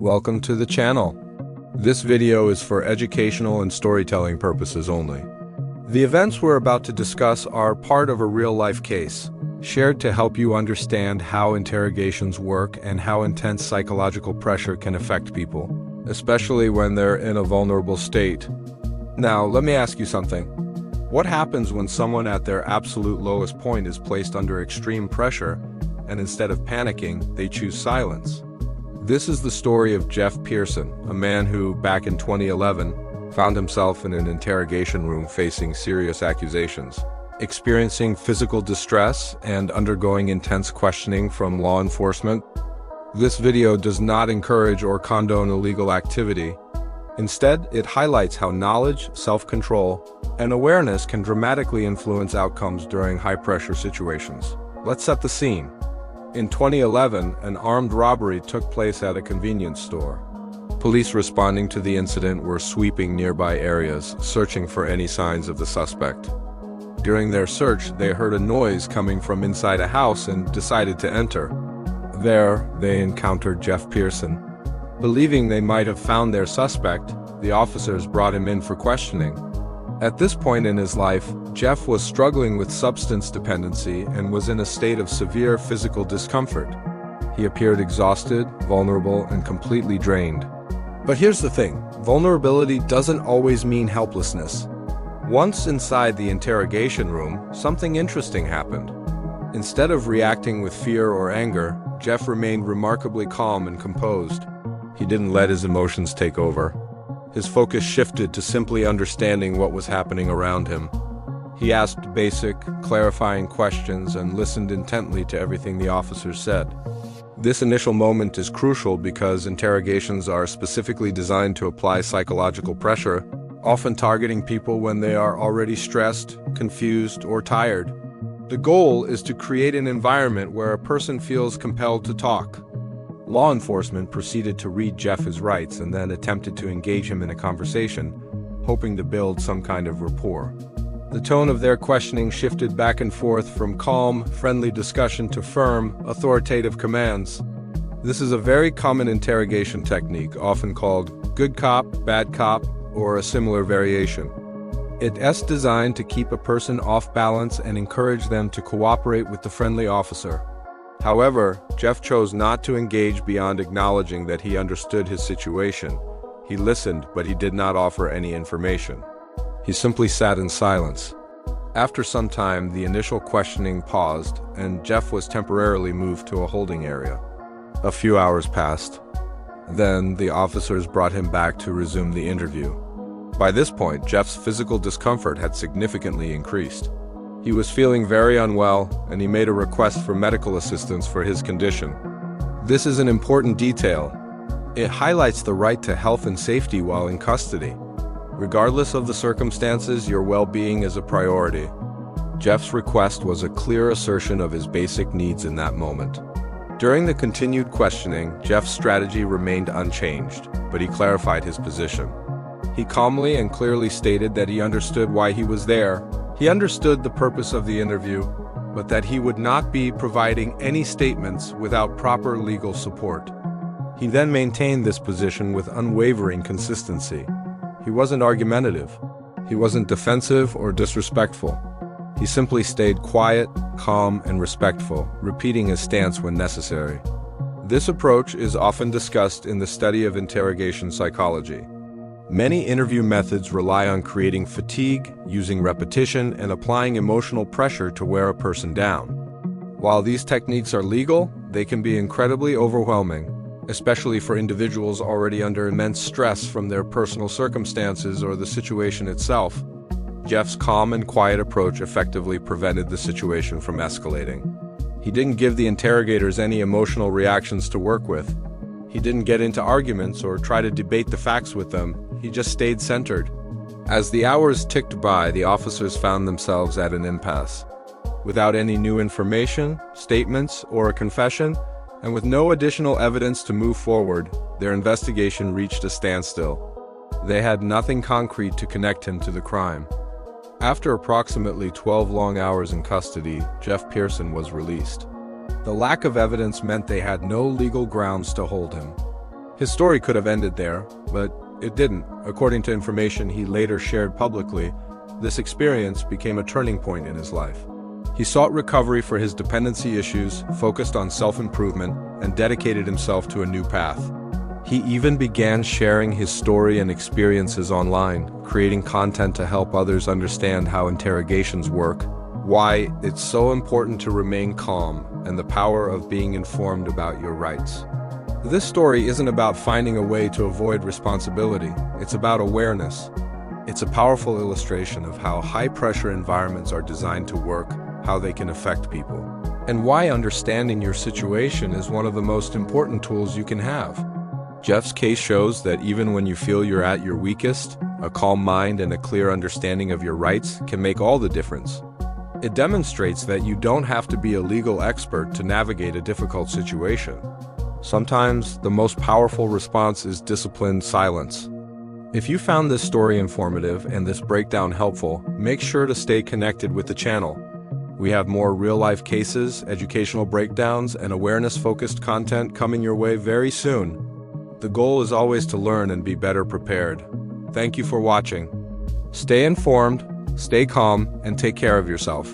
Welcome to the channel. This video is for educational and storytelling purposes only. The events we're about to discuss are part of a real-life case, shared to help you understand how interrogations work and how intense psychological pressure can affect people, especially when they're in a vulnerable state. Now, let me ask you something. What happens when someone at their absolute lowest point is placed under extreme pressure, and instead of panicking, they choose silence? This is the story of Jeff Pearson, a man who, back in 2011, found himself in an interrogation room facing serious accusations, experiencing physical distress and undergoing intense questioning from law enforcement. This video does not encourage or condone illegal activity. Instead, it highlights how knowledge, self-control, and awareness can dramatically influence outcomes during high-pressure situations. Let's set the scene. In 2011, an armed robbery took place at a convenience store. Police responding to the incident were sweeping nearby areas, searching for any signs of the suspect. During their search, they heard a noise coming from inside a house and decided to enter. There, they encountered Jeff Pearson. Believing they might have found their suspect, the officers brought him in for questioning. At this point in his life, Jeff was struggling with substance dependency and was in a state of severe physical discomfort. He appeared exhausted, vulnerable, and completely drained. But here's the thing, vulnerability doesn't always mean helplessness. Once inside the interrogation room, something interesting happened. Instead of reacting with fear or anger, Jeff remained remarkably calm and composed. He didn't let his emotions take over. His focus shifted to simply understanding what was happening around him. He asked basic, clarifying questions and listened intently to everything the officers said. This initial moment is crucial because interrogations are specifically designed to apply psychological pressure, often targeting people when they are already stressed, confused, or tired. The goal is to create an environment where a person feels compelled to talk. Law enforcement proceeded to read Jeff his rights and then attempted to engage him in a conversation, hoping to build some kind of rapport. The tone of their questioning shifted back and forth from calm, friendly discussion to firm, authoritative commands. This is a very common interrogation technique, often called good cop, bad cop, or a similar variation. It's designed to keep a person off balance and encourage them to cooperate with the friendly officer. However, Jeff chose not to engage beyond acknowledging that he understood his situation. He listened, but he did not offer any information. He simply sat in silence. After some time, the initial questioning paused, and Jeff was temporarily moved to a holding area. A few hours passed. Then, the officers brought him back to resume the interview. By this point, Jeff's physical discomfort had significantly increased. He was feeling very unwell, and he made a request for medical assistance for his condition. This is an important detail. It highlights the right to health and safety while in custody. Regardless of the circumstances, your well-being is a priority. Jeff's request was a clear assertion of his basic needs in that moment. During the continued questioning, Jeff's strategy remained unchanged, but he clarified his position. He calmly and clearly stated that he understood why he was there. He understood the purpose of the interview, but that he would not be providing any statements without proper legal support. He then maintained this position with unwavering consistency. He wasn't argumentative. He wasn't defensive or disrespectful. He simply stayed quiet, calm, and respectful, repeating his stance when necessary. This approach is often discussed in the study of interrogation psychology. Many interview methods rely on creating fatigue, using repetition, and applying emotional pressure to wear a person down. While these techniques are legal, they can be incredibly overwhelming, especially for individuals already under immense stress from their personal circumstances or the situation itself. Jeff's calm and quiet approach effectively prevented the situation from escalating. He didn't give the interrogators any emotional reactions to work with. He didn't get into arguments or try to debate the facts with them. He just stayed centered. As the hours ticked by, the officers found themselves at an impasse. Without any new information, statements, or a confession, and with no additional evidence to move forward, their investigation reached a standstill. They had nothing concrete to connect him to the crime. After approximately 12 long hours in custody, Jeff Pearson was released. The lack of evidence meant they had no legal grounds to hold him. His story could have ended there, but it didn't. According to information he later shared publicly, this experience became a turning point in his life. He sought recovery for his dependency issues, focused on self-improvement, and dedicated himself to a new path. He even began sharing his story and experiences online, creating content to help others understand how interrogations work, why it's so important to remain calm, and the power of being informed about your rights. This story isn't about finding a way to avoid responsibility, it's about awareness. It's a powerful illustration of how high-pressure environments are designed to work, how they can affect people, and why understanding your situation is one of the most important tools you can have. Jeff's case shows that even when you feel you're at your weakest, a calm mind and a clear understanding of your rights can make all the difference. It demonstrates that you don't have to be a legal expert to navigate a difficult situation. Sometimes, the most powerful response is disciplined silence. If you found this story informative and this breakdown helpful, make sure to stay connected with the channel. We have more real-life cases, educational breakdowns, and awareness-focused content coming your way very soon. The goal is always to learn and be better prepared. Thank you for watching. Stay informed, stay calm, and take care of yourself.